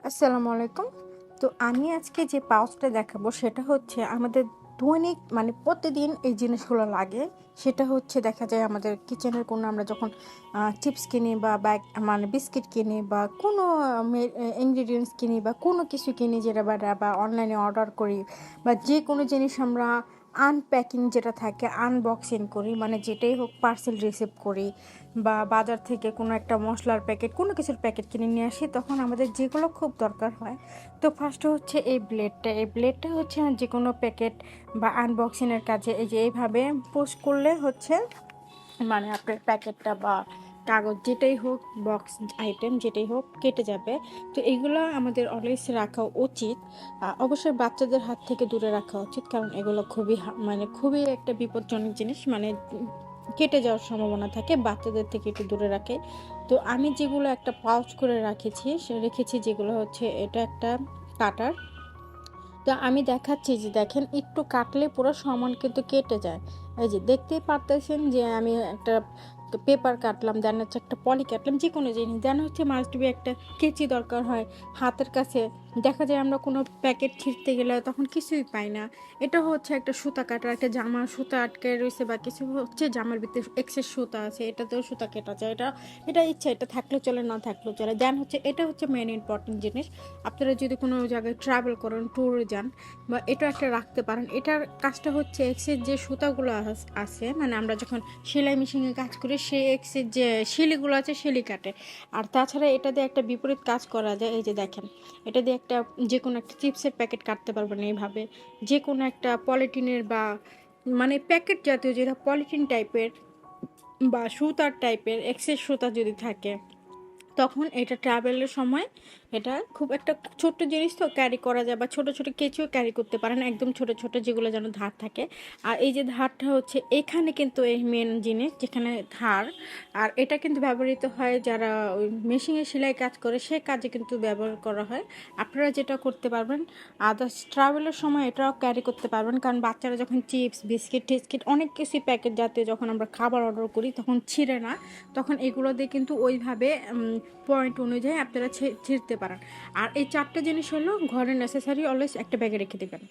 আসসালামু আলাইকুম। তো আমি আজকে যে পাউচটা দেখাবো সেটা হচ্ছে আমাদের দৈনিক মানে প্রতিদিন এই জিনিসগুলো লাগে। সেটা হচ্ছে দেখা যায় আমাদের কিচেনের কোনো আমরা যখন চিপস কিনি বা ব্যাগ মানে বিস্কিট কিনি বা কোনো ইনগ্রিডিয়েন্টস কিনি বা কোনো কিছু কিনি যেটা বা অনলাইনে অর্ডার করি বা যে কোনো জিনিস আমরা আনপ্যাকিং যেটা থাকে আনবক্সিং করি মানে যেটাই হোক পার্সেল রিসিভ করি বা বাজার থেকে কোনো একটা মশলার প্যাকেট কোনো কিছুর প্যাকেট কিনে নিয়ে আসি তখন আমাদের যেগুলো খুব দরকার হয়। তো ফার্স্টে হচ্ছে এই ব্লেডটা হচ্ছে যে কোনো প্যাকেট বা আনবক্সিংয়ের কাজে এই যে এইভাবে পোস্ট করলে হচ্ছে মানে আপনার প্যাকেটটা বা কাগজ যেটাই হোক বক্স আইটেম যেটাই হোক কেটে যাবে। তো এইগুলো আমাদের অলওয়েজ রাখা উচিত। অবশ্যই বাচ্চাদের হাত থেকে দূরে রাখা উচিত, কারণ এগুলো খুবই মানে খুবই একটা বিপজ্জনক জিনিস, মানে কেটে যাওয়ার সম্ভাবনা থাকে। বাচ্চাদের থেকে একটু দূরে রাখে। তো আমি যেগুলো একটা পাউচ করে রেখেছি যেগুলো হচ্ছে এটা একটা কাটার। তো আমি দেখাচ্ছি যে দেখেন একটু কাটলে পুরো সমান কিন্তু কেটে যায়। এই যে দেখতেই পারতেছেন যে আমি একটা পেপার কাটলাম, দেন হচ্ছে একটা পলি কাটলাম, যে কোনো জিনিস দেন হচ্ছে মাস্ট বি একটা কেচি দরকার হয় হাতের কাছে। দেখা যায় আমরা কোনো প্যাকেট ছিঁড়তে গেলে তখন কিছুই পাই না। এটা হচ্ছে একটা সুতা কাটার, একটা জামার সুতা আটকে রয়েছে বা কিছু হচ্ছে জামার ভিতরে এক্সেস সুতা আছে, এটাতেও সুতা কেটা যায়। এটা ইচ্ছা, এটা থাকলেও চলে না থাকলেও চলে। দেন হচ্ছে এটা হচ্ছে মেন ইম্পর্টেন্ট জিনিস। আপনারা যদি কোনো জায়গায় ট্রাভেল করেন, ট্যুরে যান, বা এটা একটা রাখতে পারেন। এটার কাজটা হচ্ছে এক্সের যে সুতাগুলো আছে মানে আমরা যখন সেলাই মেশিনে কাজ করি সেই এক্সের যে শিলিগুলো আছে শিলি কাটে। আর তাছাড়া এটা দিয়ে একটা বিপরীত কাজ করা যায়। এই যে দেখেন, এটা দিয়ে একটা যে কোনো একটা চিপসের প্যাকেট কাটতে পারবেন এইভাবে। যে কোনো একটা পলিথিনের বা মানে প্যাকেট জাতীয় যেটা পলিথিন টাইপের বা সুতার টাইপের এক্সেস সুতা যদি থাকে, তখন এটা ট্রাভেলের সময় এটা খুব একটা ছোট্ট জিনিস তো ক্যারি করা যায়, বা ছোট ছোট কেঁচিও ক্যারি করতে পারেন, একদম ছোট ছোট যেগুলো যেন ধার থাকে। আর এই যে ধারটা হচ্ছে এখানে কিন্তু এই মেন জিনিস যেখানে ধার। আর এটা কিন্তু ব্যবহৃত হয় যারা ওই মেশিনে সেলাই কাজ করে সে কাজে কিন্তু ব্যবহার করা হয়। আপনারা যেটা করতে পারবেন আদার্স ট্রাভেলের সময় এটাও ক্যারি করতে পারবেন, কারণ বাচ্চারা যখন চিপস বিস্কিট টিস্কিট অনেক কিছু প্যাকেট জাতীয় যখন আমরা খাবার অর্ডার করি তখন ছিঁড়ে না, তখন এগুলো দিয়ে কিন্তু ওইভাবে পয়েন্ট অনুযায়ী আপনারা ছিঁড়তে পারেন। আর এই চারটে জিনিস হলো ঘরে নেসেসারি, অলওয়েজ একটা ব্যাগে রেখে দেবেন।